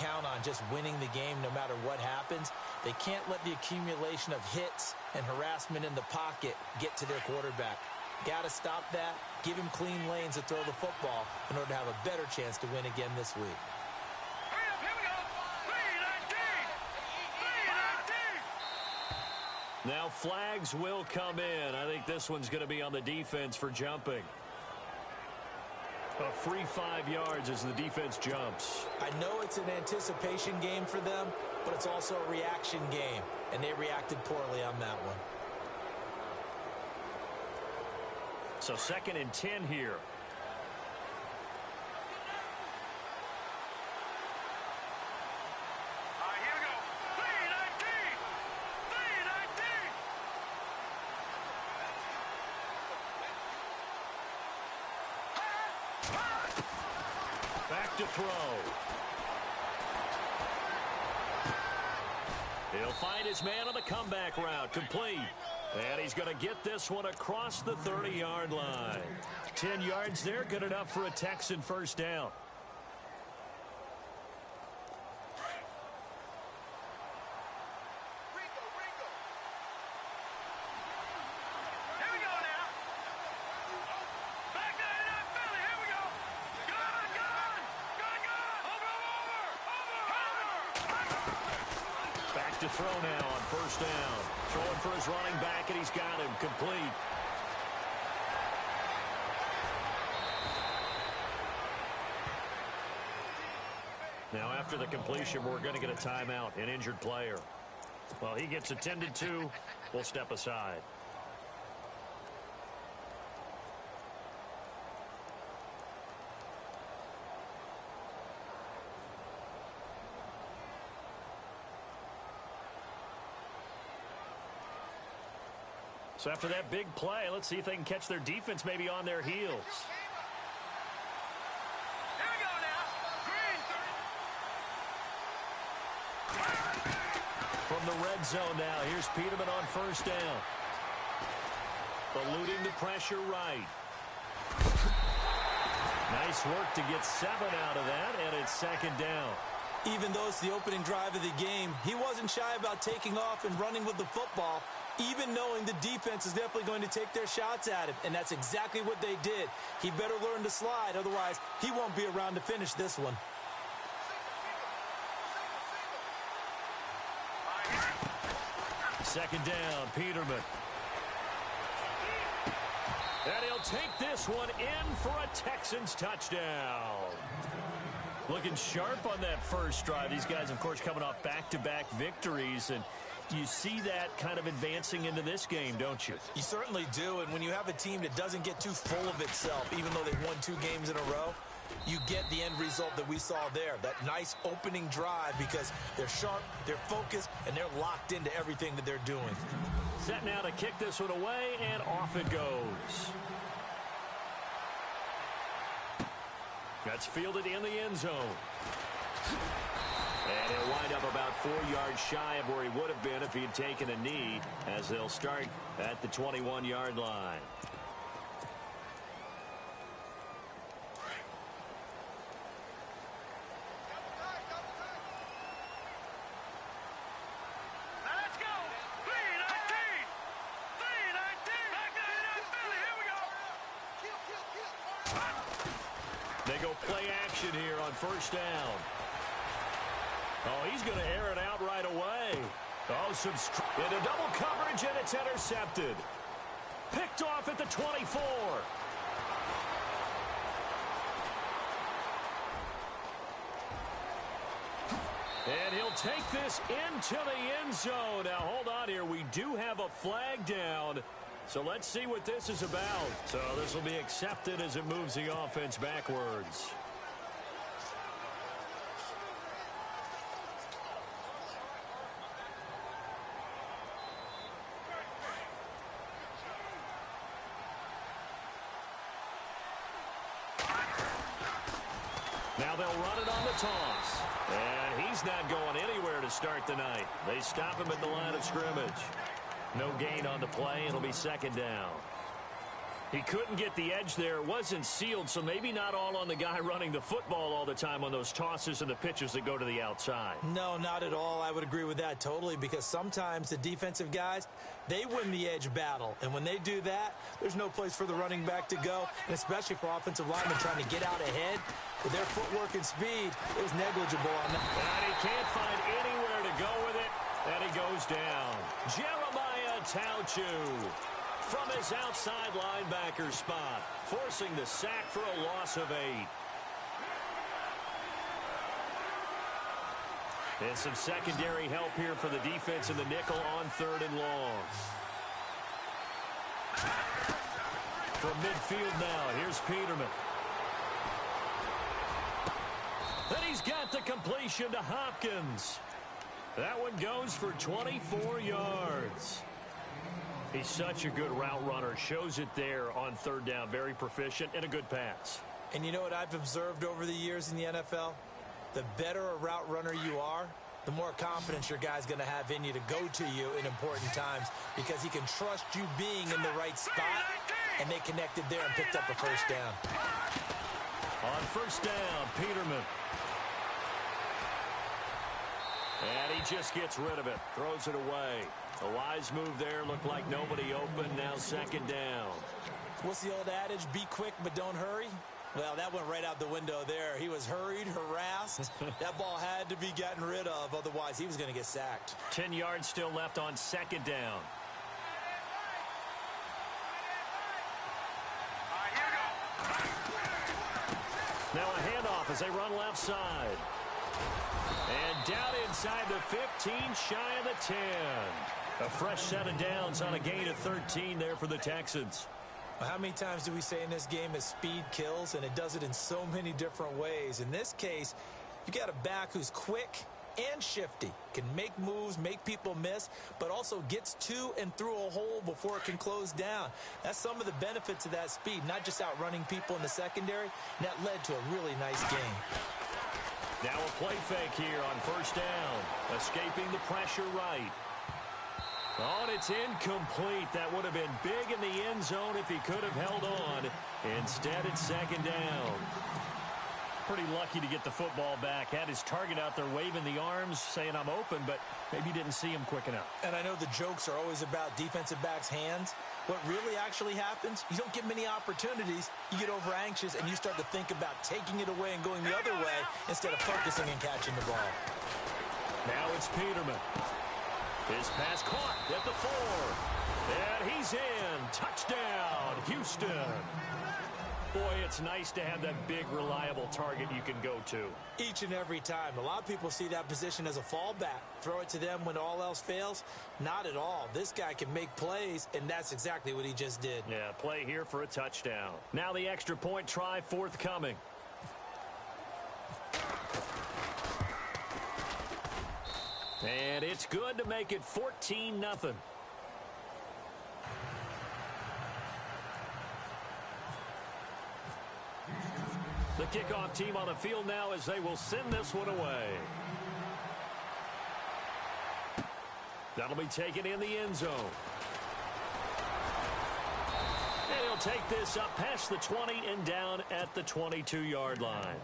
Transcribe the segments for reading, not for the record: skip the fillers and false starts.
count on just winning the game no matter what happens. They can't let the accumulation of hits and harassment in the pocket get to their quarterback. Got to stop that, give him clean lanes to throw the football in order to have a better chance to win again this week. Now flags will come in. I think this one's going to be on the defense for jumping. A free 5 yards as the defense jumps. I know it's an anticipation game for them, but it's also a reaction game, and they reacted poorly on that one. So 2nd and 10 here. Back to throw. He'll find his man on the comeback route. Complete. And he's going to get this one across the 30-yard line. 10 yards there, good enough for a Texan first down. To throw now on first down. Throwing for his running back, and he's got him complete. Now after the completion, we're going to get a timeout, an injured player. Well, he gets attended to. We'll step aside. So after that big play, let's see if they can catch their defense maybe on their heels. Here we go now. Green. From the red zone now, here's Peterman on first down. Eluding the pressure right. Nice work to get 7 out of that, and it's 2nd down. Even though it's the opening drive of the game, he wasn't shy about taking off and running with the football, even knowing the defense is definitely going to take their shots at him, and that's exactly what they did. He better learn to slide, otherwise he won't be around to finish this one. Second down, Peterman. And he'll take this one in for a Texans touchdown. Looking sharp on that first drive. These guys, of course, coming off back-to-back victories, and you see that kind of advancing into this game, don't you? You certainly do, and when you have a team that doesn't get too full of itself, even though they've won 2 games in a row, you get the end result that we saw there, that nice opening drive, because they're sharp, they're focused, and they're locked into everything that they're doing. Set now to kick this one away, and off it goes. That's fielded in the end zone. And he'll wind up about 4 yards shy of where he would have been if he had taken a knee, as they'll start at the 21-yard line. They go play action here on first down. Oh, he's going to air it out right away. Oh, into double coverage, and it's intercepted. Picked off at the 24. And he'll take this into the end zone. Now, hold on here. We do have a flag down. So let's see what this is about. So this will be accepted as it moves the offense backwards. Now they'll run it on the toss. And he's not going anywhere to start the night. They stop him at the line of scrimmage. No gain on the play. It'll be second down. He couldn't get the edge there. It wasn't sealed, so maybe not all on the guy running the football all the time on those tosses and the pitches that go to the outside. No, not at all. I would agree with that totally, because sometimes the defensive guys, they win the edge battle. And when they do that, there's no place for the running back to go, and especially for offensive linemen trying to get out ahead. With their footwork and speed, it was negligible on that. And he can't find anywhere to go with it, and he goes down. Jeremiah Tauchu from his outside linebacker spot, forcing the sack for a loss of 8. And some secondary help here for the defense in the nickel on 3rd and long. From midfield now, here's Peterman. And he's got the completion to Hopkins. That one goes for 24 yards. He's such a good route runner. Shows it there on 3rd down. Very proficient and a good pass. And you know what I've observed over the years in the NFL? The better a route runner you are, the more confidence your guy's going to have in you to go to you in important times, because he can trust you being in the right spot, and they connected there and picked up a 1st down. On 1st down, Peterman. And he just gets rid of it, throws it away. A wise move there, looked like nobody open, now 2nd down. What's the old adage, be quick but don't hurry? Well, that went right out the window there. He was hurried, harassed. That ball had to be gotten rid of, otherwise he was going to get sacked. 10 yards still left on 2nd down. Now a handoff as they run left side. And down inside the 15, shy of the 10. A fresh set of downs on a gain of 13 there for the Texans. Well, how many times do we say in this game that speed kills, and it does it in so many different ways? In this case, you got a back who's quick and shifty, can make moves, make people miss, but also gets to and through a hole before it can close down. That's some of the benefits of that speed, not just outrunning people in the secondary, and that led to a really nice game. Now a play fake here on 1st down, escaping the pressure right. Oh, and it's incomplete. That would have been big in the end zone if he could have held on. Instead, it's 2nd down. Pretty lucky to get the football back. Had his target out there waving the arms, saying I'm open, but maybe didn't see him quick enough. And I know the jokes are always about defensive backs' hands. What really actually happens, you don't get many opportunities. You get over anxious, and you start to think about taking it away and going the other way instead of focusing and catching the ball. Now it's Peterman. His pass caught at the 4. And he's in. Touchdown, Houston. Boy, it's nice to have that big, reliable target you can go to. Each and every time. A lot of people see that position as a fallback. Throw it to them when all else fails. Not at all. This guy can make plays, and that's exactly what he just did. Yeah, play here for a touchdown. Now the extra point try forthcoming. And it's good to make it 14-0. The kickoff team on the field now as they will send this one away. That'll be taken in the end zone. And he'll take this up past the 20 and down at the 22-yard line.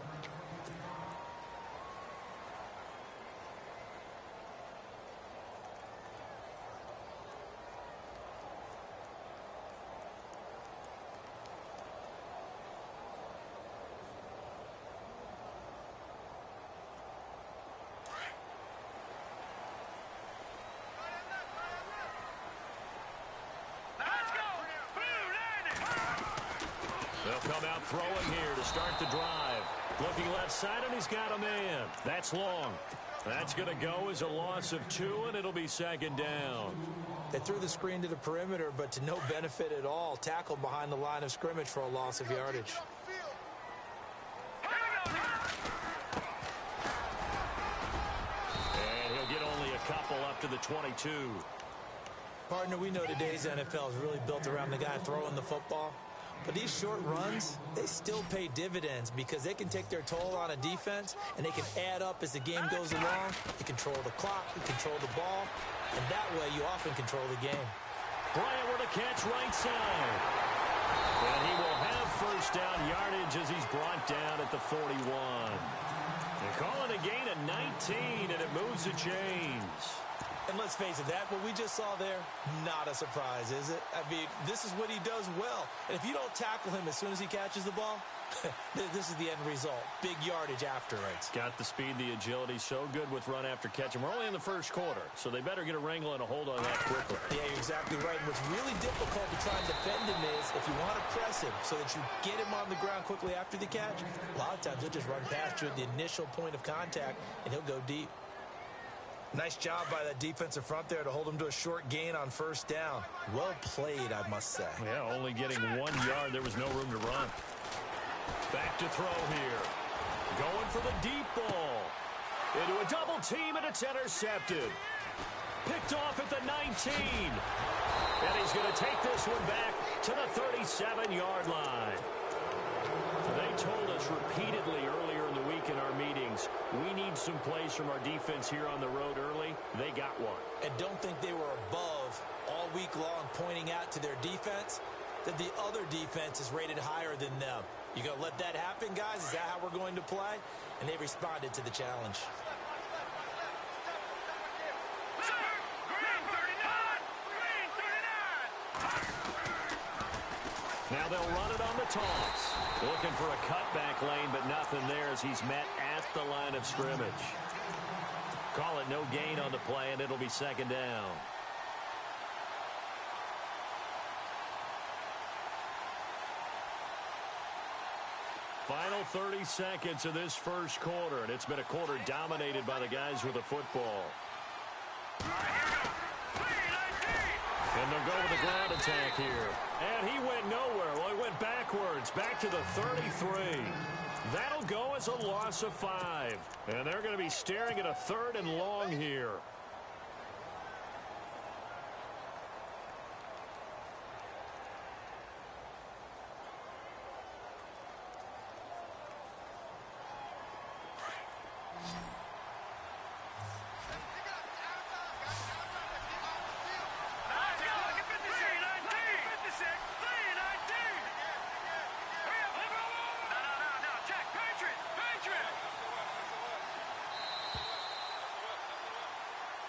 They'll come out throwing here to start the drive. Looking left side, and he's got a man. That's long. That's going to go as a loss of 2, and it'll be 2nd down. They threw the screen to the perimeter, but to no benefit at all. Tackled behind the line of scrimmage for a loss of yardage. And he'll get only a couple up to the 22. Partner, we know today's NFL is really built around the guy throwing the football. But these short runs, they still pay dividends because they can take their toll on a defense, and they can add up as the game goes along. You control the clock, you control the ball, and that way you often control the game. Bryant with a catch right side. And he will have first down yardage as he's brought down at the 41. They're calling a gain of 19, and it moves the chains. And let's face it, that what we just saw there, not a surprise, is it? I mean, this is what he does well. And if you don't tackle him as soon as he catches the ball, this is the end result. Big yardage after it. Got the speed, the agility, so good with run after catch. And we're only in the first quarter, so they better get a wrangle and a hold on that quickly. Yeah, you're exactly right. And what's really difficult to try and defend him is if you want to press him so that you get him on the ground quickly after the catch, a lot of times he'll just run past you at the initial point of contact, and he'll go deep. Nice job by that defensive front there to hold him to a short gain on first down. Well played, I must say. Yeah, only getting 1 yard. There was no room to run. Back to throw here. Going for the deep ball. Into a double team, and it's intercepted. Picked off at the 19. And he's going to take this one back to the 37-yard line. They told us repeatedly earlier in the week in our meetings, we need some plays from our defense here on the road early. They got one. And don't think they were above all week long pointing out to their defense that the other defense is rated higher than them. You going to let that happen, guys? Is that how we're going to play? And they responded to the challenge. Now they'll run it on the toss. Looking for a cutback lane, but nothing there as he's met at the line of scrimmage. Call it no gain on the play, and it'll be second down. Final 30 seconds of this first quarter, and it's been a quarter dominated by the guys with the football. And they'll go with the ground attack here. And he went nowhere. Well, he went backwards, back to the 33. That'll go as a loss of 5. And they're going to be staring at a 3rd and long here.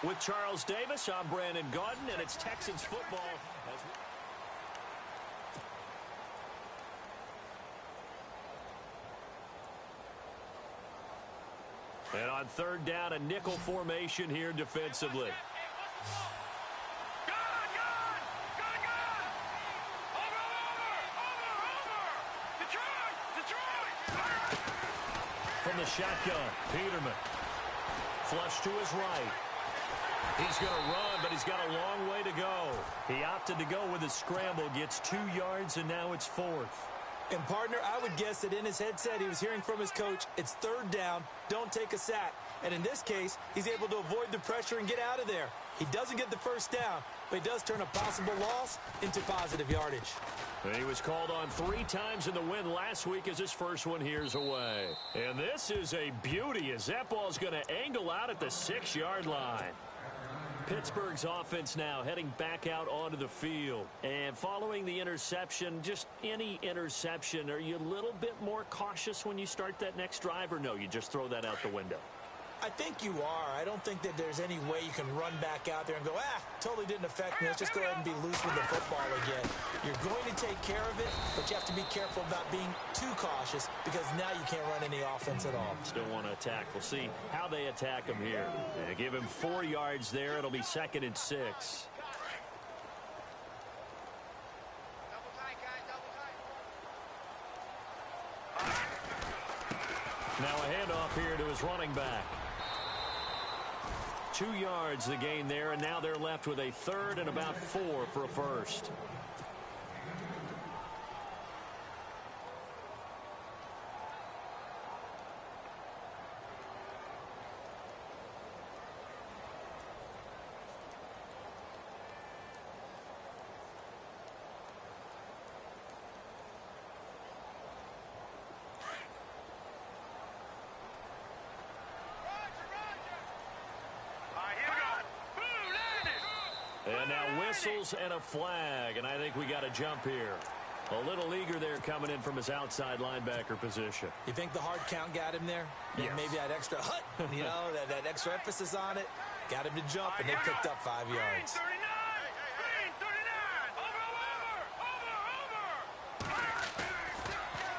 With Charles Davis, I'm Brandon Gaudin, and it's Texans football. And on 3rd down, a nickel formation here defensively. From the shotgun, Peterman. Flush to his right. He's going to run, but he's got a long way to go. He opted to go with a scramble, gets 2 yards, and now it's 4th. And, partner, I would guess that in his headset he was hearing from his coach, it's 3rd down, don't take a sack. And in this case, he's able to avoid the pressure and get out of there. He doesn't get the first down, but he does turn a possible loss into positive yardage. And he was called on 3 times in the win last week as his first one here's away. And this is a beauty as that ball's going to angle out at the 6-yard line. Pittsburgh's offense now heading back out onto the field. And following the interception, just any interception, are you a little bit more cautious when you start that next drive, or no, you just throw that out the window? I think you are. I don't think that there's any way you can run back out there and go, totally didn't affect me. Let's just go ahead and be loose with the football again. You're going to take care of it, but you have to be careful about being too cautious because now you can't run any offense at all. Still want to attack. We'll see how they attack him here. They give him 4 yards there. It'll be 2nd and 6. Now a handoff here to his running back. 2 yards the gain there, and now they're left with a 3rd and about 4 for a first. And now whistles and a flag, and I think we got a jump here. A little eager there coming in from his outside linebacker position. You think the hard count got him there? Yes. Maybe that extra hut, you know, that extra emphasis on it. Got him to jump, and they picked up 5 yards.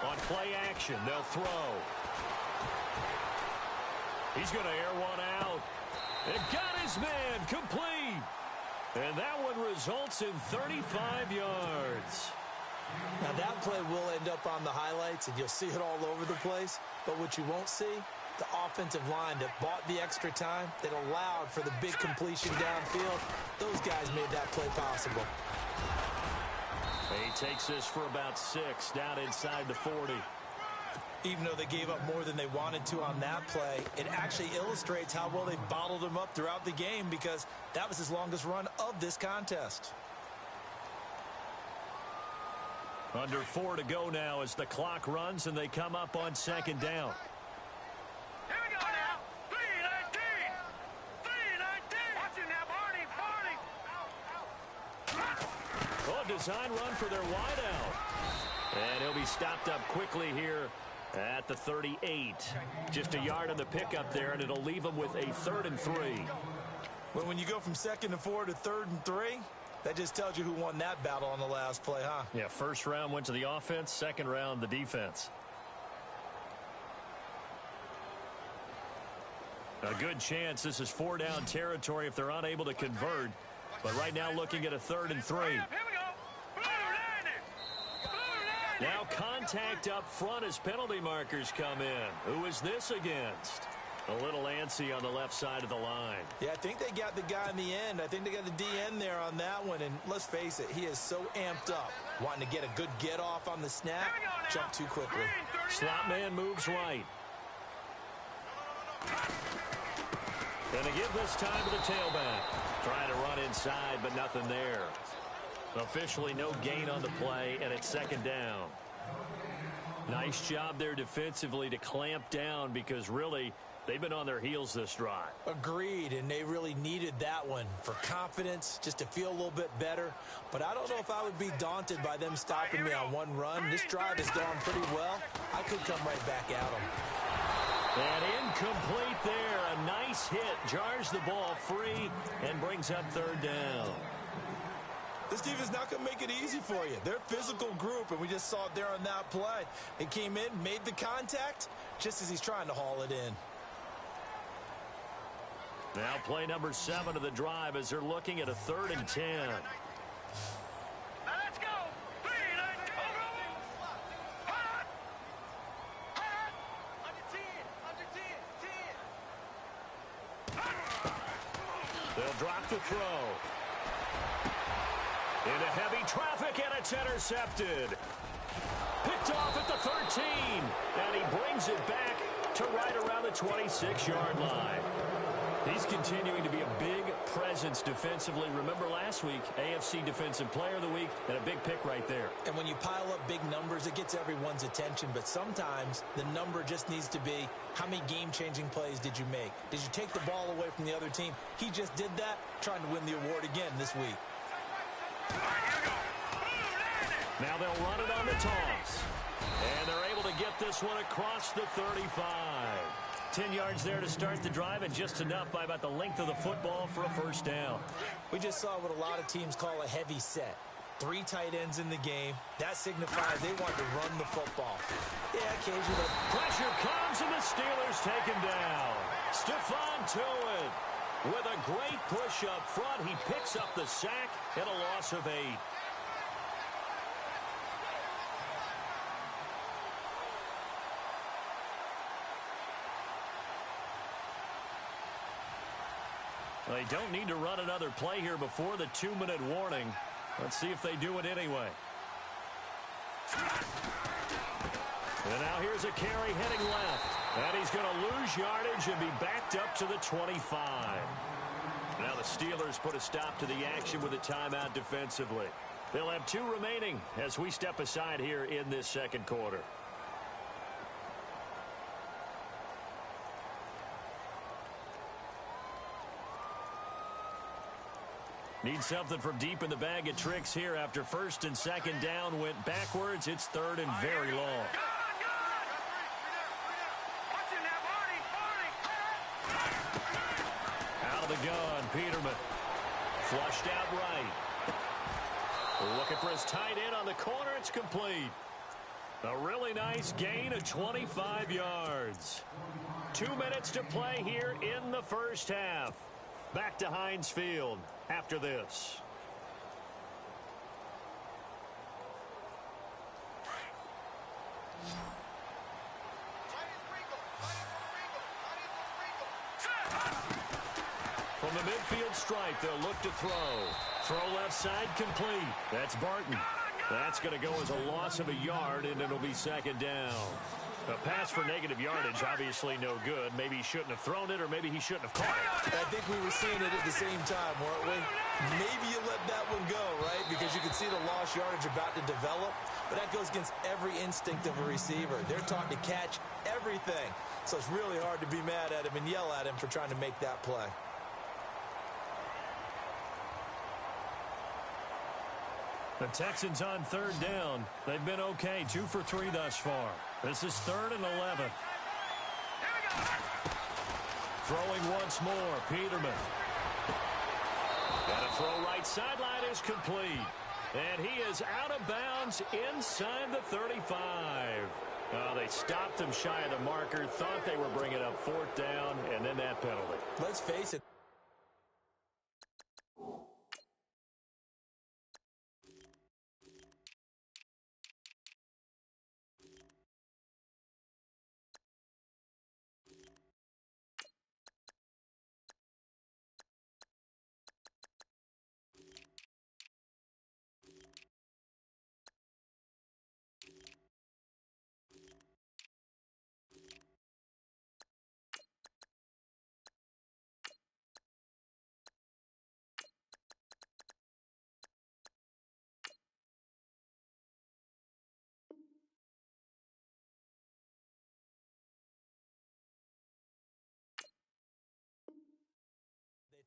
On play action, they'll throw. He's going to air one out. It got his man complete. And that one results in 35 yards. Now, that play will end up on the highlights, and you'll see it all over the place. But what you won't see, the offensive line that bought the extra time, that allowed for the big completion downfield, those guys made that play possible. He takes this for about 6 down inside the 40. Even though they gave up more than they wanted to on that play, it actually illustrates how well they bottled him up throughout the game, because that was his longest run of this contest. Under 4 to go now as the clock runs and they come up on 2nd down. Here we go now. 3-19. 3-19. Watch it now, Barney. Oh, design run for their wideout. And he'll be stopped up quickly here at the 38. Just a yard on the pickup there, and it'll leave him with a 3rd and 3. When you go from 2nd and 4 to 3rd and 3, that just tells you who won that battle on the last play, huh? Yeah, first round went to the offense, second round the defense. A good chance this is 4-down territory if they're unable to convert. But right now looking at a 3rd and 3. Here we go. Now contact up front as penalty markers come in. Who is this against? A little antsy on the left side of the line. Yeah, I think they got the guy in the end. I think they got the DN there on that one. And let's face it, he is so amped up, wanting to get a good get-off on the snap, jump too quickly. Slot man moves right. And they give this time to the tailback. Trying to run inside, but nothing there. Officially no gain on the play, and it's 2nd down. Nice job there defensively to clamp down, because really they've been on their heels this drive. Agreed, and they really needed that one for confidence, just to feel a little bit better. But I don't know if I would be daunted by them stopping me on one run. This drive has gone pretty well. I could come right back at them. And incomplete there. A nice hit. Jars the ball free and brings up 3rd down. This defense is not going to make it easy for you. They're a physical group, and we just saw it there on that play. It came in, made the contact, just as he's trying to haul it in. Now play number 7 of the drive as they're looking at a 3rd and 10. Now let's go. 3-19. Hot. Under 10. They'll drop the throw. Into heavy traffic, and it's intercepted. Picked off at the 13, and he brings it back to right around the 26-yard line. He's continuing to be a big presence defensively. Remember last week, AFC Defensive Player of the Week, and a big pick right there. And when you pile up big numbers, it gets everyone's attention. But sometimes the number just needs to be, how many game-changing plays did you make? Did you take the ball away from the other team? He just did that, trying to win the award again this week. Now they'll run it on the toss. And they're able to get this one across the 35. 10 yards there to start the drive, and just enough by about the length of the football for a 1st down. We just saw what a lot of teams call a heavy set. 3 tight ends in the game. That signifies they want to run the football. Yeah, occasionally. Pressure comes, and the Steelers take him down. Stephon Tuitt with a great push up front. He picks up the sack and a loss of 8. They don't need to run another play here before the 2-minute warning. Let's see if they do it anyway. And now here's a carry heading left. And he's going to lose yardage and be backed up to the 25. Now the Steelers put a stop to the action with a timeout defensively. They'll have 2 remaining as we step aside here in this 2nd quarter. Need something from deep in the bag of tricks here after first and second down went backwards. It's third and very long. Out of the gun, Peterman. Flushed out right. Looking for his tight end on the corner. It's complete. A really nice gain of 25 yards. 2 minutes to play here in the first half. Back to Heinz Field after this. From the midfield stripe, they'll look to throw. Throw left side complete. That's Barton. That's going to go as a loss of a yard, and it'll be second down. A pass for negative yardage, obviously no good. Maybe he shouldn't have thrown it, or maybe he shouldn't have caught it. I think we were seeing it at the same time, weren't we? Maybe you let that one go, right? Because you can see the lost yardage about to develop. But that goes against every instinct of a receiver. They're taught to catch everything. So it's really hard to be mad at him and yell at him for trying to make that play. The Texans on third down. They've been okay, 2 for 3 thus far. This is 3rd and 11. Throwing once more, Peterman. Got a throw right sideline is complete. And he is out of bounds inside the 35. Oh, they stopped him shy of the marker, thought they were bringing up 4th down, and then that penalty. Let's face it.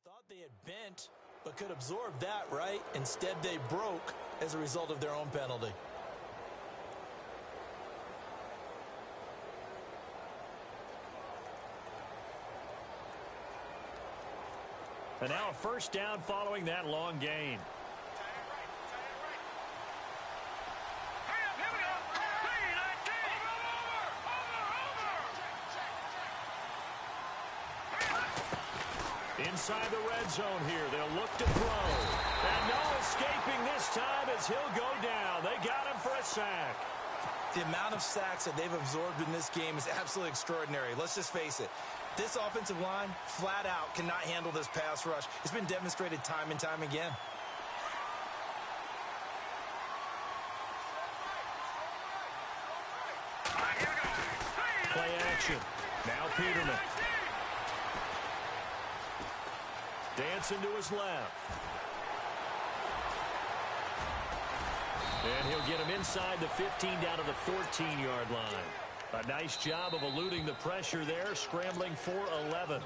Thought they had bent, but could absorb that, right? Instead, they broke as a result of their own penalty. And now a first down following that long gain. Inside the red zone here, they'll look to throw. And no escaping this time as he'll go down. They got him for a sack. The amount of sacks that they've absorbed in this game is absolutely extraordinary. Let's just face it. This offensive line, flat out, cannot handle this pass rush. It's been demonstrated time and time again. Play action. Now Peterman. Dancing to his left. And he'll get him inside the 15 down to the 14-yard line. A nice job of eluding the pressure there, scrambling for 11.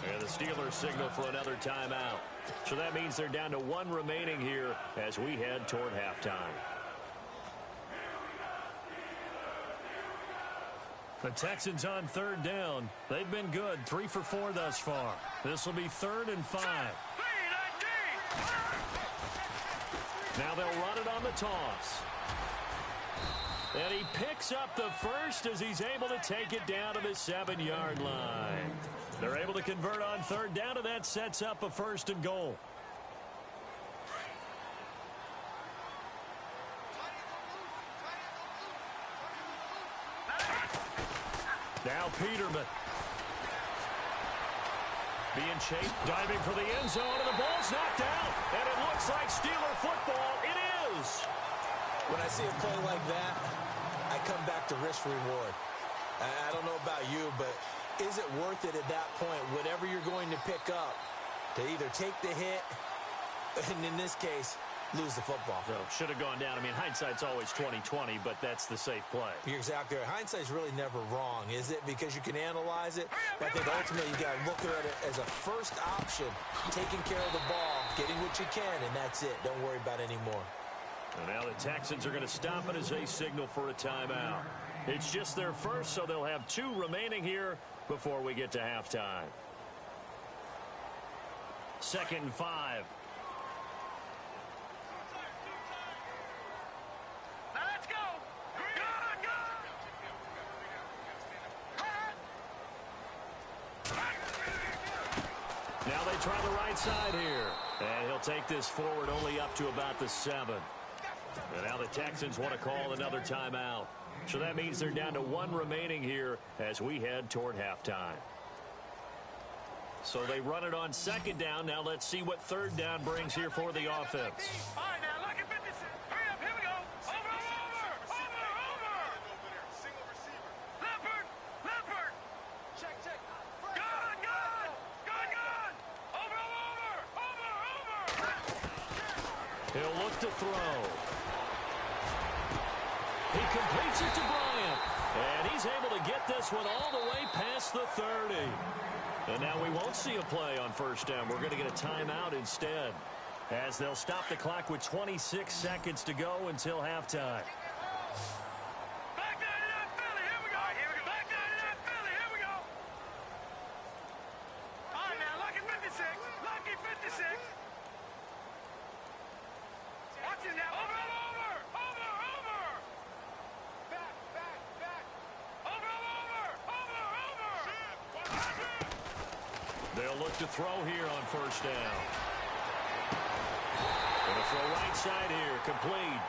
And the Steelers signal for another timeout. So that means they're down to 1 remaining here as we head toward halftime. The Texans on third down. They've been good, 3 for 4 thus far. This will be 3rd and 5. Now they'll run it on the toss. And he picks up the first as he's able to take it down to the 7-yard line. They're able to convert on third down, and that sets up a 1st and goal. Now Peterman. Being chased, diving for the end zone, and the ball's knocked out. And it looks like Steeler football. It is. When I see a play like that, I come back to risk reward. I don't know about you, but is it worth it at that point, whatever you're going to pick up, to either take the hit, and in this case, lose the football. No, should have gone down. I mean, hindsight's always 20/20, but that's the safe play. You're exactly right. Hindsight's really never wrong, is it? Because you can analyze it. But I think ultimately you got to look at it as a first option, taking care of the ball, getting what you can, and that's it. Don't worry about it anymore. And now the Texans are going to stop it as they signal for a timeout. It's just their first, so they'll have 2 remaining here before we get to halftime. 2nd and 5. Now let's go. Good. Now they try the right side here. And he'll take this forward only up to about the 7. And now the Texans want to call another timeout. So that means they're down to 1 remaining here as we head toward halftime. So they run it on 2nd down. Now let's see what 3rd down brings here for the offense. All right, now look at 56. Hurry up, here we go. Over. Leopard. Check. Good. Over. He'll look to throw. He completes it to Bryant. And he's able to get this one all the way past the 30. And now we won't see a play on 1st down. We're going to get a timeout instead, as they'll stop the clock with 26 seconds to go until halftime. Back 99 Philly, here we go. Back 99 Philly, here we go. All right, now lucky 56. Watch it now. Over. They'll look to throw here on 1st down. Going to throw right side here, complete.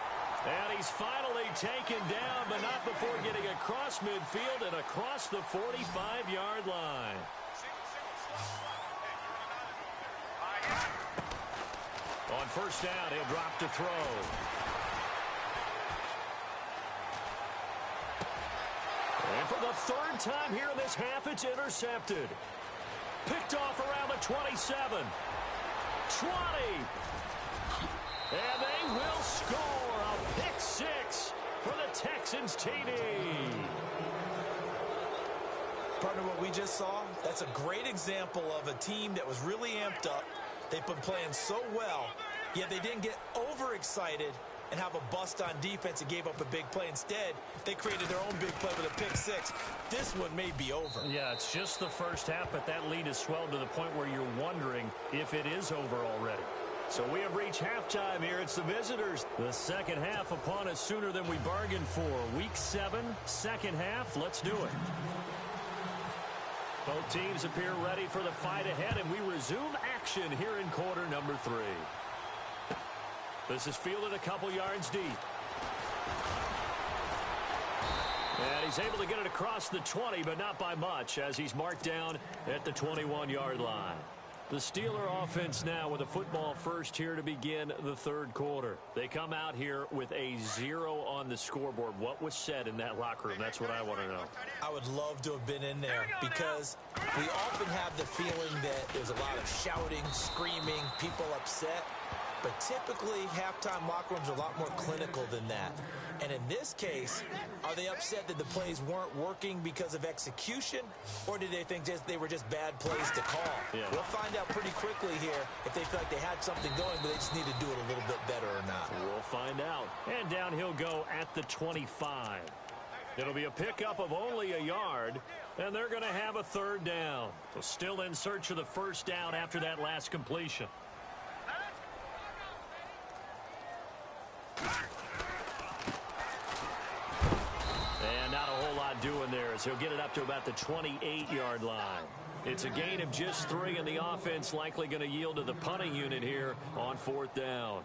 And he's finally taken down, but not before getting across midfield and across the 45-yard line. On 1st down, he'll drop to throw. And for the 3rd time here in this half, it's intercepted. Picked off around the 27. 20. And they will score a pick 6 for the Texans TD. Partner, what we just saw, that's a great example of a team that was really amped up. They've been playing so well, yet they didn't get overexcited and have a bust on defense and gave up a big play. Instead, they created their own big play with a pick 6. This one may be over. Yeah, it's just the first half, but that lead has swelled to the point where you're wondering if it is over already. So we have reached halftime here. It's the visitors. The 2nd half upon us sooner than we bargained for. Week 7, 2nd half. Let's do it. Both teams appear ready for the fight ahead, and we resume action here in quarter number 3. This is fielded a couple yards deep. And he's able to get it across the 20, but not by much, as he's marked down at the 21-yard line. The Steeler offense now with a football first here to begin the 3rd quarter. They come out here with a 0 on the scoreboard. What was said in that locker room? That's what I want to know. I would love to have been in there, because we often have the feeling that there's a lot of shouting, screaming, people upset. But typically, halftime locker rooms are a lot more clinical than that. And in this case, are they upset that the plays weren't working because of execution, or did they think they were just bad plays to call? Yeah. We'll find out pretty quickly here if they feel like they had something going, but they just need to do it a little bit better or not. We'll find out. And down he'll go at the 25. It'll be a pickup of only a yard, and they're going to have a 3rd down. So still in search of the 1st down after that last completion. And not a whole lot doing there, as he'll get it up to about the 28-yard line. It's a gain of just 3, and the offense likely going to yield to the punting unit here on 4th down.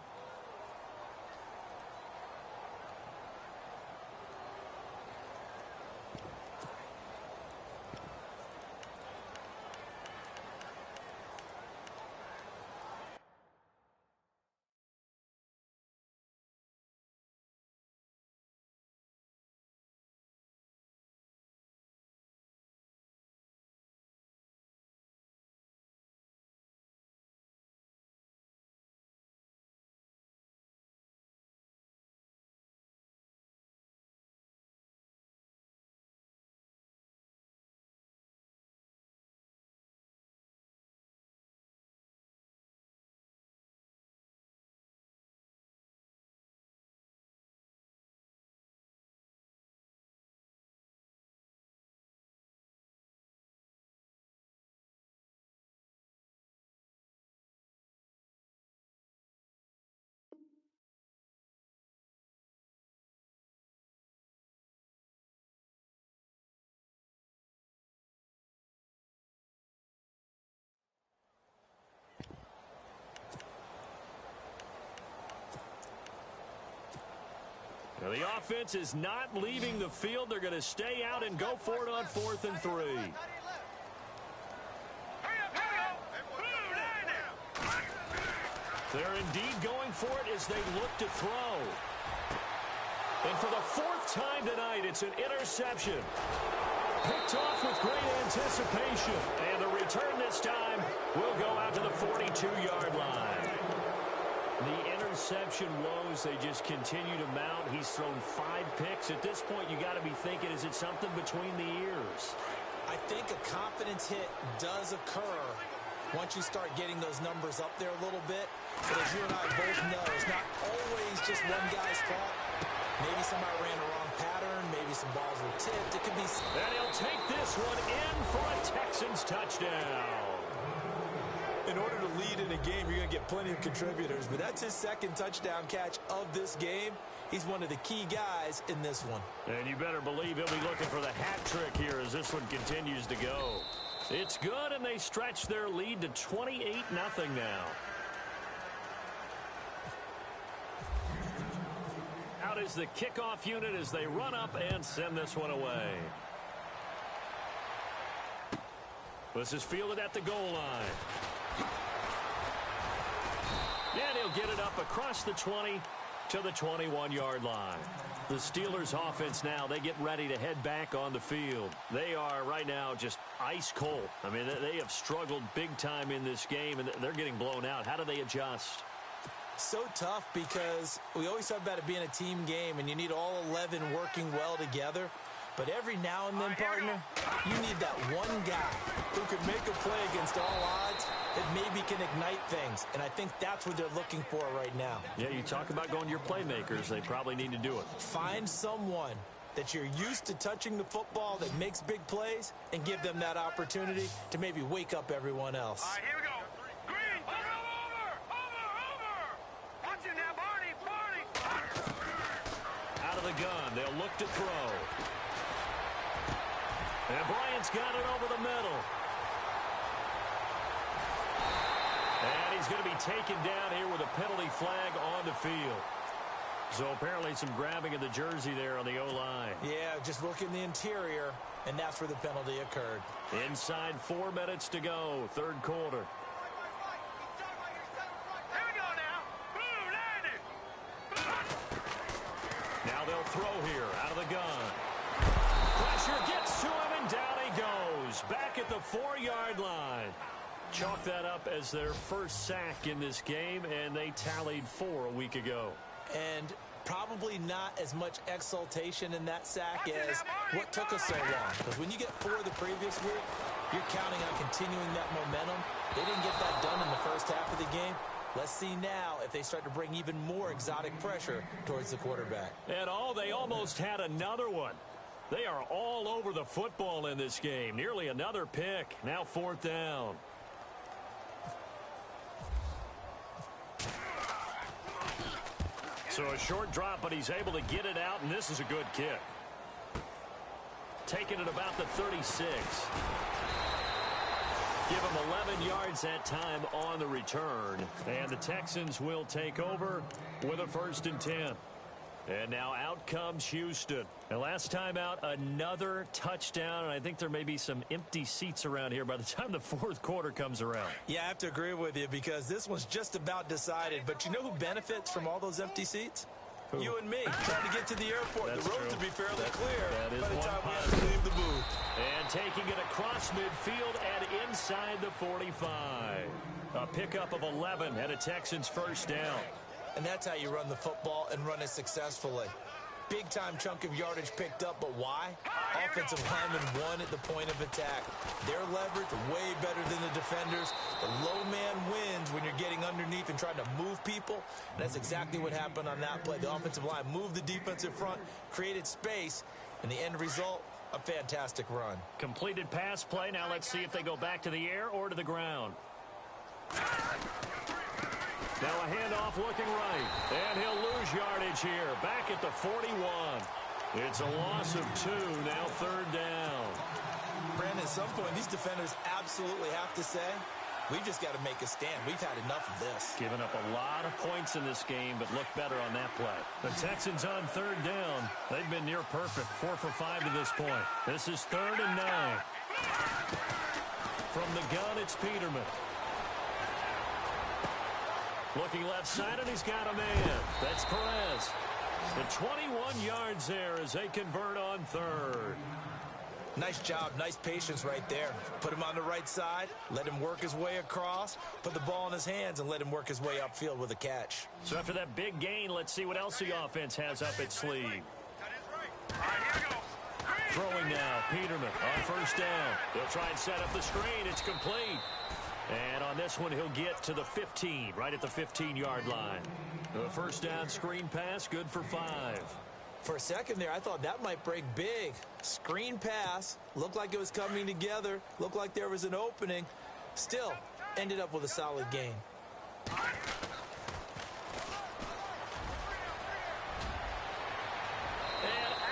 The offense is not leaving the field. They're going to stay out and go for it on 4th and 3. They're indeed going for it as they look to throw. And for the 4th time tonight, it's an interception. Picked off with great anticipation. And the return this time will go out to the 42-yard line. The interception woes, they just continue to mount. He's thrown 5 picks. At this point, you got to be thinking, is it something between the ears? I think a confidence hit does occur once you start getting those numbers up there a little bit. But as you and I both know, it's not always just one guy's fault. Maybe somebody ran the wrong pattern. Maybe some balls were tipped. It could be... And he'll take this one in for a Texans touchdown. In order to lead in a game, you're going to get plenty of contributors. But that's his 2nd touchdown catch of this game. He's one of the key guys in this one. And you better believe he'll be looking for the hat trick here as this one continues to go. It's good, and they stretch their lead to 28-0 now. Out is the kickoff unit as they run up and send this one away. This is fielded at the goal line. And he'll get it up across the 20 to the 21-yard line. The Steelers offense now, they get ready to head back on the field. They are right now just ice cold. I mean, they have struggled big time in this game, and they're getting blown out. How do they adjust? So tough because we always talk about it being a team game, and you need all 11 working well together. But every now and then, partner, you need that one guy who can make a play against all odds that maybe can ignite things. And I think that's what they're looking for right now. Yeah, you talk about going to your playmakers. They probably need to do it. Find someone that you're used to touching the football that makes big plays and give them that opportunity to maybe wake up everyone else. All right, here we go. Green, over. Watch him now, Barney. Out of the gun, they'll look to throw. And Bryant's got it over the middle. And he's going to be taken down here with a penalty flag on the field. So apparently some grabbing of the jersey there on the O-line. Yeah, just look in the interior, and that's where the penalty occurred. Inside 4 minutes to go, 3rd quarter. Here we go now. Boom, Now they'll throw here out of the gun. Pressure gets to him, and down he goes. Back at the 4-yard line. Chalk that up as their first sack in this game, and they tallied 4 a week ago. And probably not as much exultation in that sack as what took us so long. Because when you get 4 the previous week, you're counting on continuing that momentum. They didn't get that done in the first half of the game. Let's see now if they start to bring even more exotic pressure towards the quarterback. And they almost had another one. They are all over the football in this game. Nearly another pick. Now 4th down. So a short drop, but he's able to get it out, and this is a good kick. Taking it about the 36. Give him 11 yards that time on the return. And the Texans will take over with a 1st and 10. And now out comes Houston. And last time out, another touchdown. And I think there may be some empty seats around here by the time the 4th quarter comes around. Yeah, I have to agree with you because this one's just about decided. But you know who benefits from all those empty seats? Who? You and me, trying to get to the airport. That's the road true. to be fairly clear that is by the one time we have positive. to leave the booth. And taking it across midfield and inside the 45. A pickup of 11 and a Texans 1st down. And that's how you run the football and run it successfully. Big-time chunk of yardage picked up, but why? Offensive linemen won at the point of attack. Their leverage way better than the defenders. The low man wins when you're getting underneath and trying to move people. And that's exactly what happened on that play. The offensive line moved the defensive front, created space, and the end result, a fantastic run. Completed pass play. Now let's see if they go back to the air or to the ground. Now a handoff looking right. And he'll lose yardage here. Back at the 41. It's a loss of 2. Now 3rd down. Brandon, at some point, these defenders absolutely have to say, We've just got to make a stand. We've had enough of this. Giving up a lot of points in this game, but look better on that play. The Texans on third down. They've been near perfect, 4 for 5 to this point. This is 3rd and 9. From the gun, it's Peterman. Looking left side, and he's got a man. That's Perez. The 21 yards there as they convert on 3rd. Nice job, nice patience right there. Put him on the right side, let him work his way across, put the ball in his hands, and let him work his way upfield with a catch. So after that big gain, let's see what else the offense has up its sleeve. Throwing now, Peterman on first down. He'll try and set up the screen. It's complete. And on this one, he'll get to the 15, right at the 15-yard line. The first down screen pass, good for 5. For a second there, I thought that might break big. Screen pass, looked like it was coming together, looked like there was an opening. Still, ended up with a solid gain. And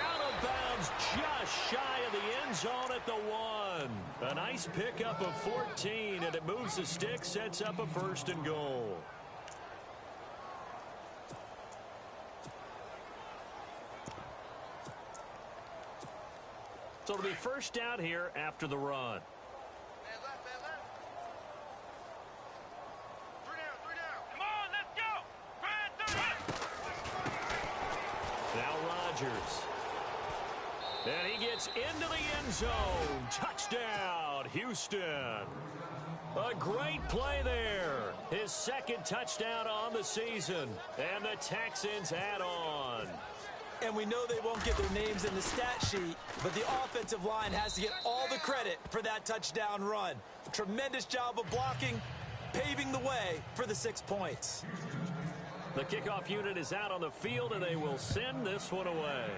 out of bounds, just shy of the end zone at the 1. A nice pickup of 14, and it moves the stick, sets up a 1st and goal. So it'll be first down here after the run. Come on, let's go. Now Rodgers. And he gets into the end zone. Touchdown, Houston. A great play there. His 2nd touchdown on the season. And the Texans add on. And we know they won't get their names in the stat sheet, but the offensive line has to get all the credit for that touchdown run. Tremendous job of blocking, paving the way for the 6 points. The kickoff unit is out on the field, and they will send this one away.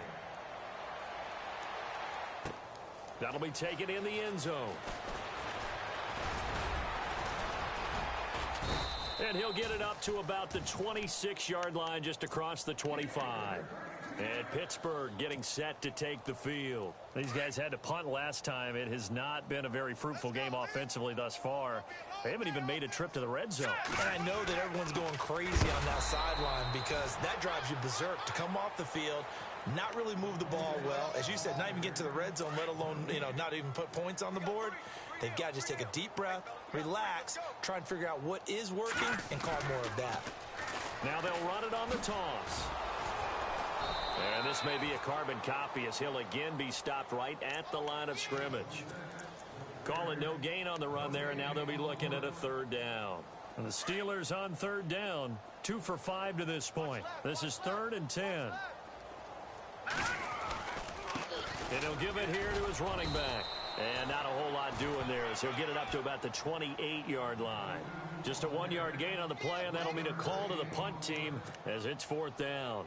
That'll be taken in the end zone. And he'll get it up to about the 26-yard line, just across the 25. And Pittsburgh getting set to take the field. These guys had to punt last time. It has not been a very fruitful game offensively thus far. They haven't even made a trip to the red zone. And I know that everyone's going crazy on that sideline because that drives you berserk to come off the field, not really move the ball well. As you said, not even get to the red zone, let alone, not even put points on the board. They've got to just take a deep breath, relax, try and figure out what is working, and call more of that. Now they'll run it on the toss. And this may be a carbon copy as he'll again be stopped right at the line of scrimmage. Call it no gain on the run there, and now they'll be looking at a 3rd down. And the Steelers on 3rd down, 2 for 5 to this point. This is 3rd and 10. And he'll give it here to his running back. And not a whole lot doing there as he'll get it up to about the 28-yard line. Just a 1-yard gain on the play, and that'll mean a call to the punt team as it's 4th down.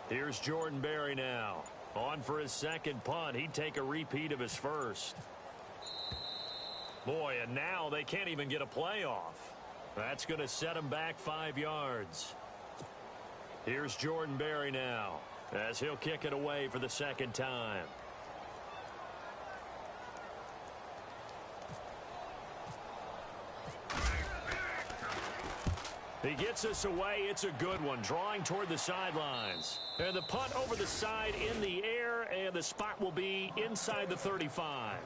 Here's Jordan Berry now. On for his 2nd punt. He'd take a repeat of his 1st. Boy, and now they can't even get a play off. That's going to set him back 5 yards. Here's Jordan Berry now as he'll kick it away for the 2nd time. He gets us away. It's a good one. Drawing toward the sidelines. And the punt over the side in the air, and the spot will be inside the 35.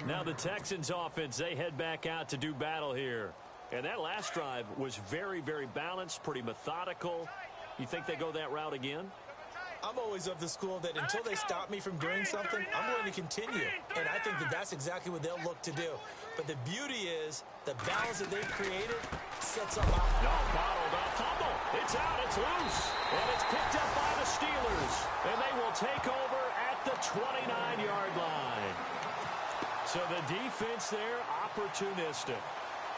Now the Texans offense, they head back out to do battle here. And that last drive was very, very balanced, pretty methodical. You think they go that route again? I'm always of the school that until they stop me from doing something, I'm going to continue. And I think that that's exactly what they'll look to do. But the beauty is the balance that they've created sets up. No, bottled up. Fumble. It's out. It's loose. And it's picked up by the Steelers. And they will take over at the 29-yard line. So the defense there, opportunistic.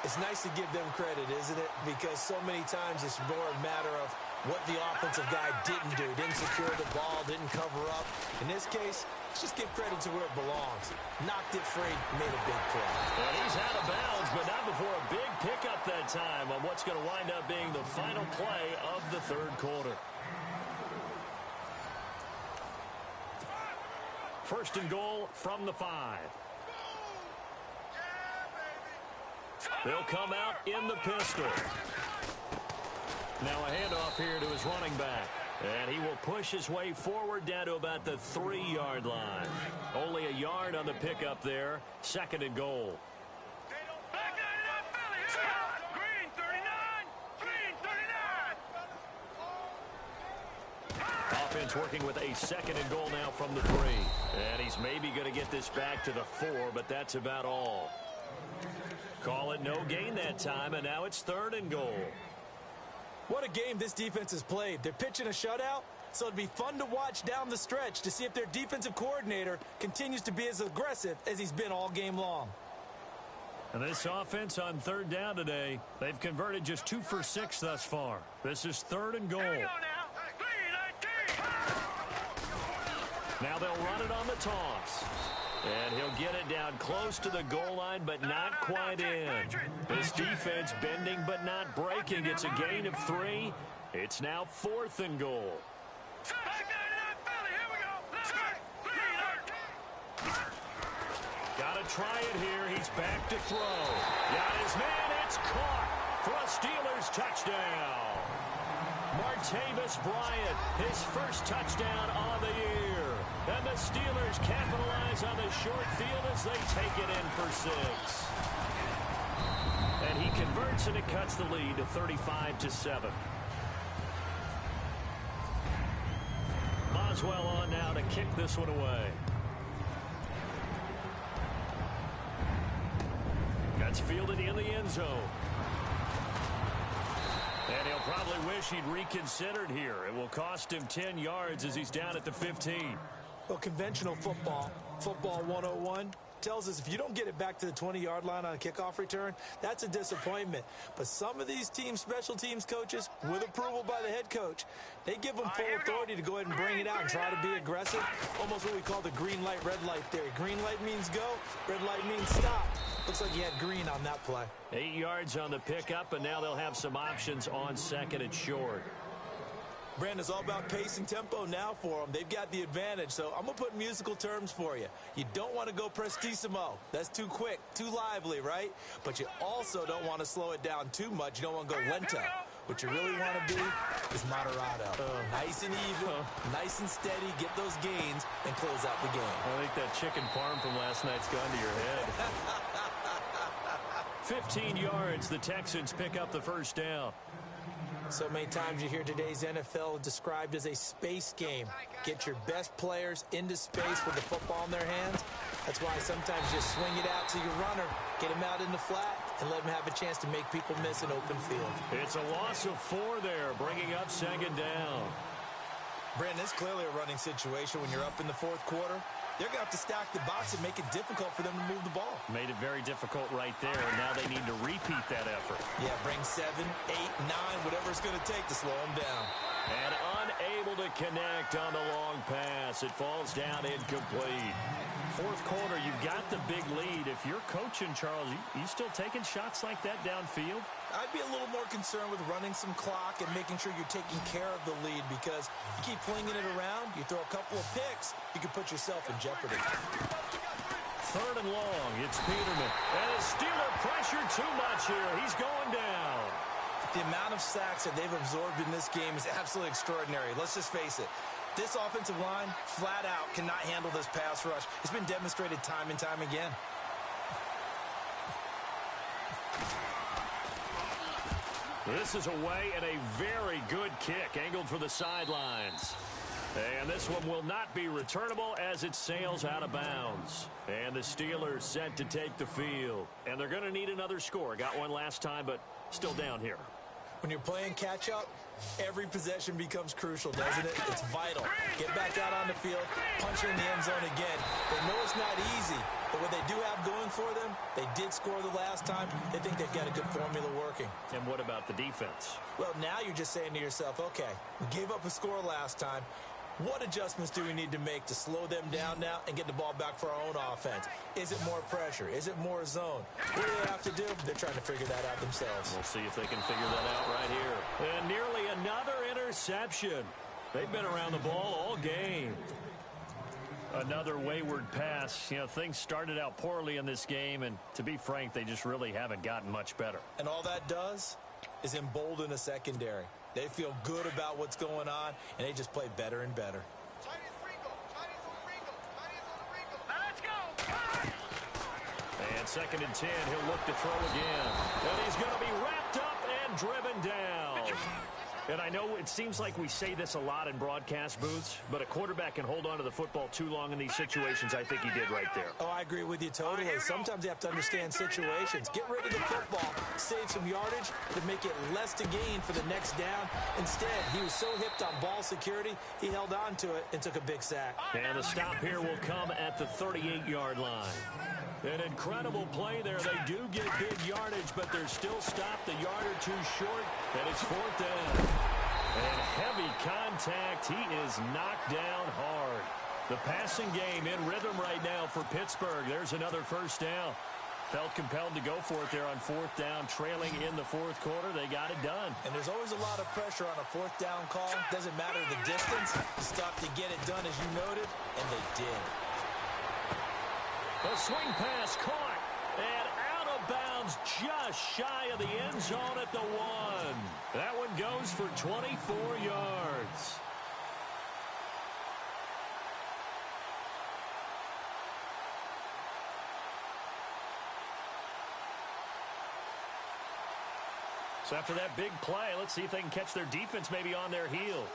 It's nice to give them credit, isn't it? Because so many times it's more a matter of what the offensive guy didn't do. Didn't secure the ball, didn't cover up. In this case, let's just give credit to where it belongs. Knocked it free, made a big play. And he's out of bounds, but not before a big pickup that time on what's going to wind up being the final play of the third quarter. First and goal from the 5. They'll come out in the pistol. Now a handoff here to his running back. And he will push his way forward down to about the 3-yard line. Only a yard on the pickup there. Second and goal. Green 39! Green 39! Offense working with a second and goal now from the 3. And he's maybe going to get this back to the 4, but that's about all. Call it no gain that time, and now it's third and goal. What a game this defense has played. They're pitching a shutout, so it'd be fun to watch down the stretch to see if their defensive coordinator continues to be as aggressive as he's been all game long. And this offense on third down today, they've converted just 2 for 6 thus far. This is third and goal. Now they'll run it on the toss. And he'll get it down close to the goal line, but not quite in. This defense bending but not breaking. It's a gain of 3. It's now fourth and goal. Got to try it here. He's back to throw. Got his man. It's caught for a Steelers touchdown. Martavis Bryant, his first touchdown on the year. And the Steelers capitalize on the short field as they take it in for 6. And he converts, and it cuts the lead to 35-7. Boswell on now to kick this one away. That's fielded in the end zone. And he'll probably wish he'd reconsidered here. It will cost him 10 yards as he's down at the 15. Well, conventional football 101, tells us if you don't get it back to the 20-yard line on a kickoff return, that's a disappointment. But some of these team special teams coaches, with approval by the head coach, they give them full authority to go ahead and bring it out and try to be aggressive. Almost what we call the green light, red light theory. Green light means go, red light means stop. Looks like he had green on that play. 8 yards on the pickup, and now they'll have some options on second and short. Brandon, it's all about pace and tempo now for them. They've got the advantage, so I'm going to put musical terms for you. You don't want to go prestissimo. That's too quick, too lively, right? But you also don't want to slow it down too much. You don't want to go lento. What you really want to be is moderato. Nice and even, nice and steady, get those gains, and close out the game. I think that chicken parm from last night's gone to your head. 15 yards, the Texans pick up the first down. So many times you hear today's NFL described as a space game. Get your best players into space with the football in their hands. That's why sometimes you just swing it out to your runner, get him out in the flat, and let him have a chance to make people miss an open field. It's a loss of 4 there, bringing up second down. Brandon, it's clearly a running situation when you're up in the fourth quarter. They're going to have to stack the box and make it difficult for them to move the ball. Made it very difficult right there, and now they need to repeat that effort. Yeah, bring 7, 8, 9, whatever it's going to take to slow them down. And unable to connect on the long pass. It falls down incomplete. Fourth quarter, you've got the big lead. If you're coaching, Charles, you still taking shots like that downfield? I'd be a little more concerned with running some clock and making sure you're taking care of the lead, because you keep flinging it around, you throw a couple of picks, you can put yourself in jeopardy. Third and long, it's Peterman. And a Steeler pressure too much here. He's going down. The amount of sacks that they've absorbed in this game is absolutely extraordinary. Let's just face it. This offensive line, flat out, cannot handle this pass rush. It's been demonstrated time and time again. This is away, and a very good kick, angled for the sidelines. And this one will not be returnable as it sails out of bounds. And the Steelers set to take the field. And they're going to need another score. Got one last time, but still down here. When you're playing catch-up, every possession becomes crucial, doesn't it? It's vital. Get back out on the field, punch in the end zone again. They know it's not easy, But what they do have going for them, they did score the last time. They think they've got a good formula working. And what about the defense? Well, now you're just saying to yourself, okay, we gave up a score last time. What adjustments do we need to make to slow them down now and get the ball back for our own offense? Is it more pressure? Is it more zone? What do they have to do? They're trying to figure that out themselves. We'll see if they can figure that out right here. And nearly another interception. They've been around the ball all game. Another wayward pass. You know, things started out poorly in this game, and to be frank, they just really haven't gotten much better. And all that does is embolden a secondary. They feel good about what's going on, and they just play better and better. Let's go. And 2nd and 10, he'll look to throw again. And he's going to be wrapped up and driven down. And I know it seems like we say this a lot in broadcast booths, but a quarterback can hold on to the football too long in these situations. I think he did right there. Oh, I agree with you totally. Sometimes you have to understand situations. Get rid of the football, save some yardage to make it less to gain for the next down. Instead, he was so hipped on ball security, he held on to it and took a big sack. And the stop here will come at the 38-yard line. An incredible play there. They do get big yardage, but they're still stopped a yard or two short, and it's 4th down. And heavy contact. He is knocked down hard. The passing game in rhythm right now for Pittsburgh. There's another 1st down. Felt compelled to go for it there on 4th down, trailing in the 4th quarter. They got it done. And there's always a lot of pressure on a 4th down call. Doesn't matter the distance. Stop to get it done, as you noted, and they did. A swing pass caught and out of bounds just shy of the end zone at the 1. That one goes for 24 yards. So after that big play, let's see if they can catch their defense maybe on their heels.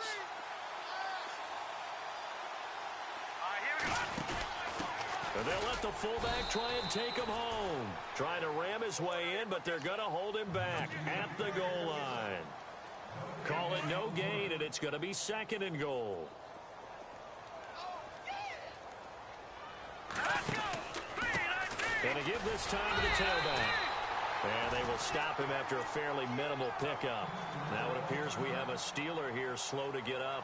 And they'll let the fullback try and take him home. Trying to ram his way in, but they're going to hold him back at the goal line. Call it no gain, and it's going to be 2nd and goal. And a give this time to the tailback. And they will stop him after a fairly minimal pickup. Now it appears we have a Steeler here slow to get up.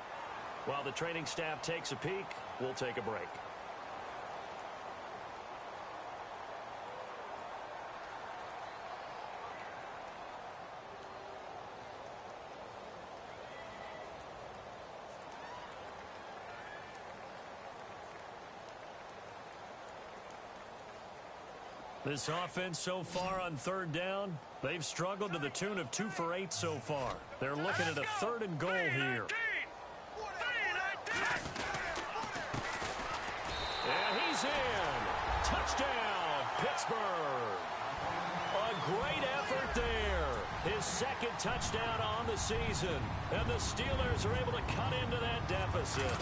While the training staff takes a peek, we'll take a break. This offense so far on 3rd down, they've struggled to the tune of 2 for 8 so far. They're looking at a 3rd and goal here. And he's in. Touchdown, Pittsburgh. A great effort there. His 2nd touchdown on the season. And the Steelers are able to cut into that deficit.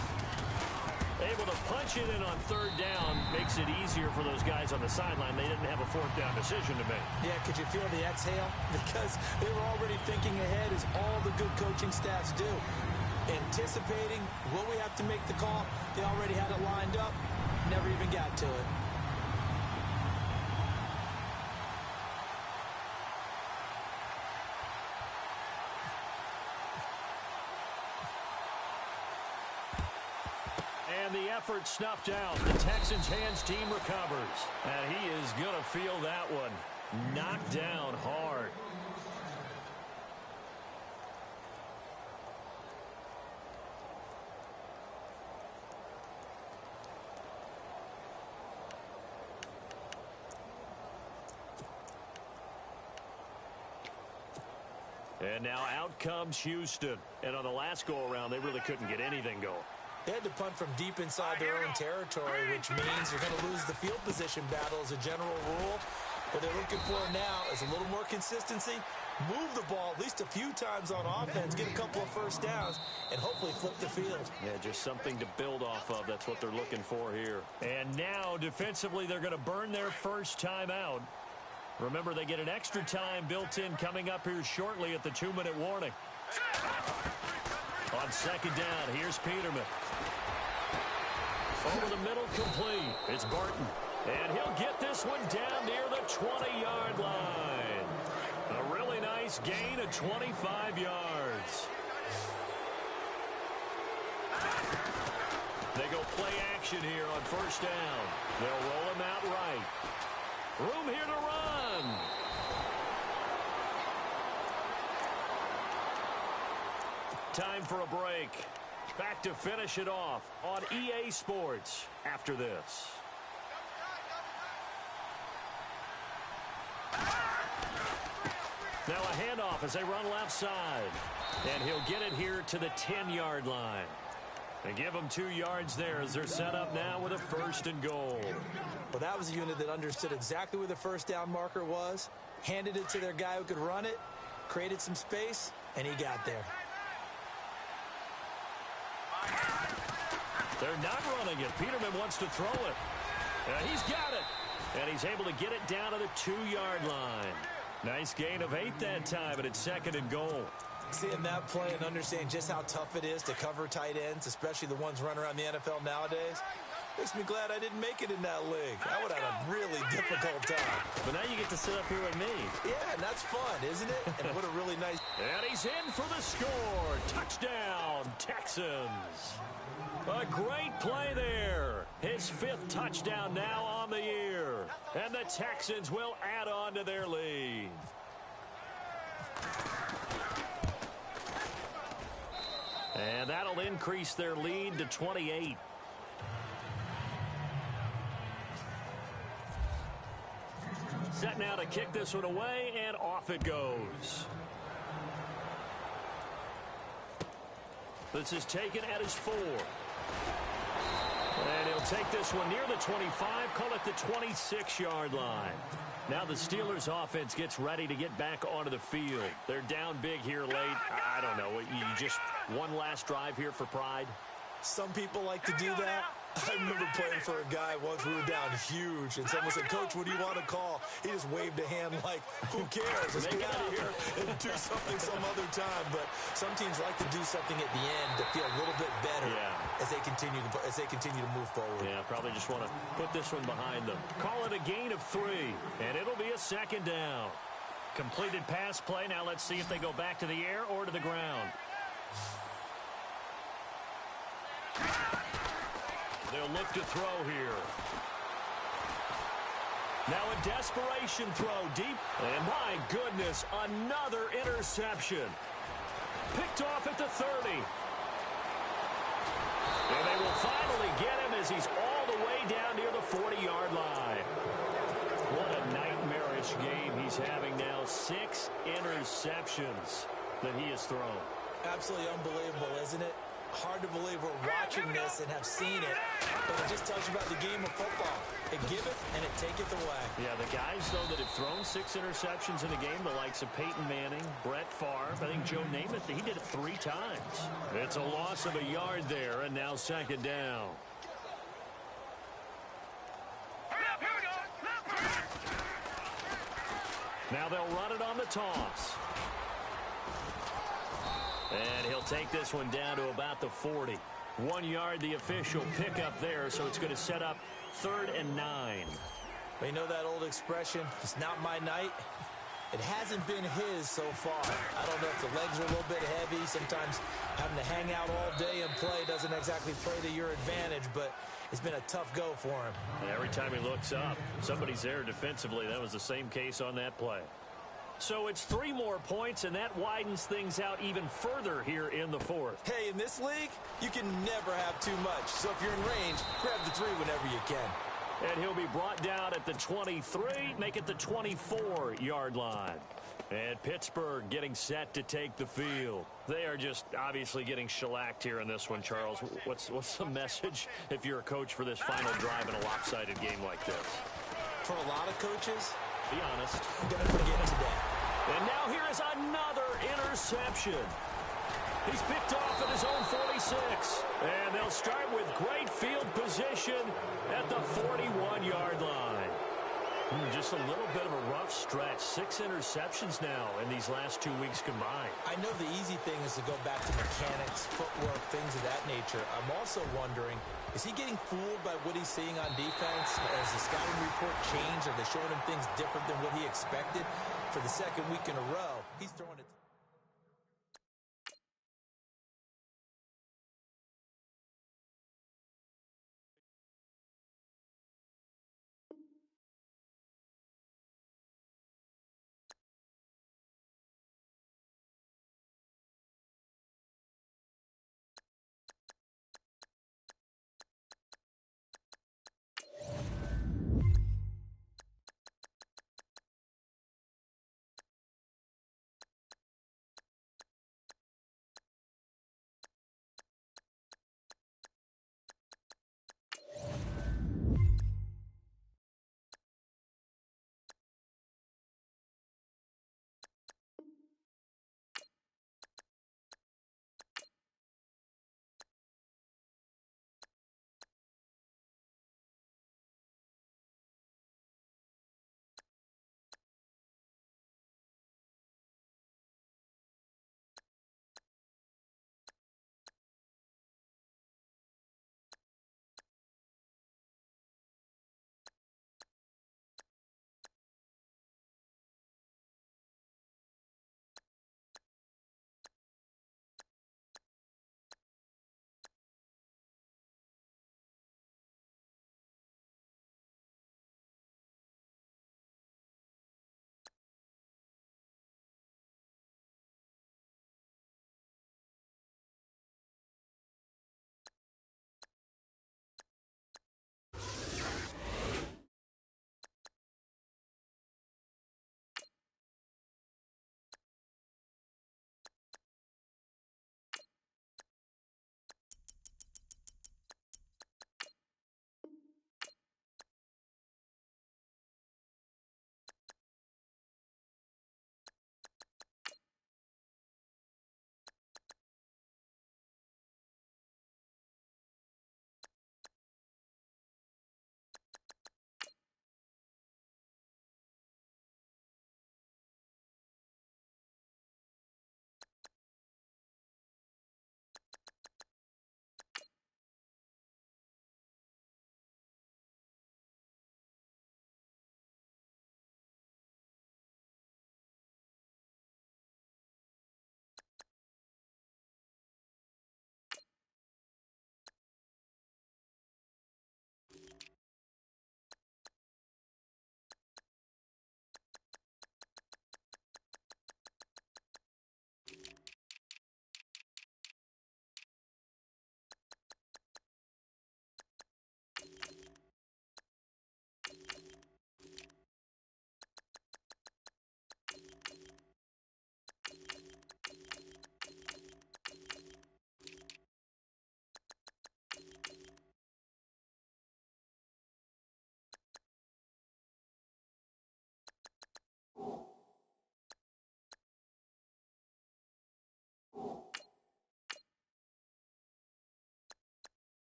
Able to punch it in on 3rd down makes it easier for those guys on the sideline. They didn't have a 4th down decision to make. Yeah, could you feel the exhale? Because they were already thinking ahead, as all the good coaching staffs do. Anticipating, will we have to make the call? They already had it lined up. Never even got to it. And the effort snuffed out. The Texans' hands team recovers. And he is going to feel that one. Knocked down hard. And now out comes Houston. And on the last go-around, they really couldn't get anything going. They had to punt from deep inside their own territory, which means they're going to lose the field position battle as a general rule. What they're looking for now is a little more consistency, move the ball at least a few times on offense, get a couple of 1st downs, and hopefully flip the field. Yeah, just something to build off of. That's what they're looking for here. And now, defensively, they're going to burn their 1st time out. Remember, they get an extra time built in coming up here shortly at the 2-minute warning. On 2nd down, here's Peterman. Over the middle, complete. It's Barton. And he'll get this one down near the 20-yard line. A really nice gain of 25 yards. They go play action here on first down. They'll roll him out right. Room here to run. Time for a break. Back to finish it off on EA Sports after this. Now a handoff as they run left side. And he'll get it here to the 10-yard line. They give them 2 yards there as they're set up now with a 1st and goal. Well, that was a unit that understood exactly where the first down marker was, handed it to their guy who could run it, created some space, and he got there. They're not running it. Peterman wants to throw it. He's got it. And he's able to get it down to the 2-yard line. Nice gain of 8 that time, and it's 2nd and goal. Seeing that play and understanding just how tough it is to cover tight ends, especially the ones running around the NFL nowadays, makes me glad I didn't make it in that league. I would have had a really difficult time. But now you get to sit up here with me. Yeah, and that's fun, isn't it? And what a really nice... And he's in for the score. Touchdown, Texans. A great play there. His 5th touchdown now on the year. And the Texans will add on to their lead. And that'll increase their lead to 28. Set now to kick this one away, and off it goes. This is taken at his 4. And he'll take this one near the 25, call it the 26-yard line. Now the Steelers offense gets ready to get back onto the field. They're down big here late. I don't know. You just one last drive here for pride? Some people like to do that. I remember playing for a guy once. We were down huge, and someone said, "Coach, what do you want to call?" He just waved a hand like, who cares? Let's get out of here and do something some other time. But some teams like to do something at the end to feel a little bit better as they continue to move forward. Yeah, probably just want to put this one behind them. Call it a gain of 3, and it'll be a 2nd down. Completed pass play. Now let's see if they go back to the air or to the ground. They'll look to throw here. Now a desperation throw deep. And my goodness, another interception. Picked off at the 30. And they will finally get him as he's all the way down near the 40-yard line. What a nightmarish game he's having now. 6 interceptions that he has thrown. Absolutely unbelievable, isn't it? Hard to believe we're watching this and have seen it, but it just tells you about the game of football. It giveth and it taketh away. Yeah, the guys, though, that have thrown 6 interceptions in a game, the likes of Peyton Manning, Brett Favre, I think Joe Namath, he did it 3 times. It's a loss of a yard there, and now 2nd down. Now they'll run it on the toss. And he'll take this one down to about the 40. 1 yard, the official pickup there, so it's going to set up 3rd and 9. You know that old expression, it's not my night? It hasn't been his so far. I don't know if the legs are a little bit heavy. Sometimes having to hang out all day and play doesn't exactly play to your advantage, but it's been a tough go for him. And every time he looks up, somebody's there defensively. That was the same case on that play. So it's 3 more points, and that widens things out even further here in the 4th. Hey, in this league, you can never have too much. So if you're in range, grab the 3 whenever you can. And he'll be brought down at the 23, make it the 24-yard line. And Pittsburgh getting set to take the field. They are just obviously getting shellacked here in this one, Charles. What's the message if you're a coach for this final drive in a lopsided game like this? For a lot of coaches, be honest, I'm going to forget today. And now here is another interception. He's picked off at his own 46. And they'll start with great field position at the 41-yard line. Just a little bit of a rough stretch. 6 interceptions now in these last 2 weeks combined. I know the easy thing is to go back to mechanics, footwork, things of that that nature, I'm also wondering, is he getting fooled by what he's seeing on defense? Has the scouting report changed? Are they showing him things different than what he expected? For the second week in a row, he's throwing it.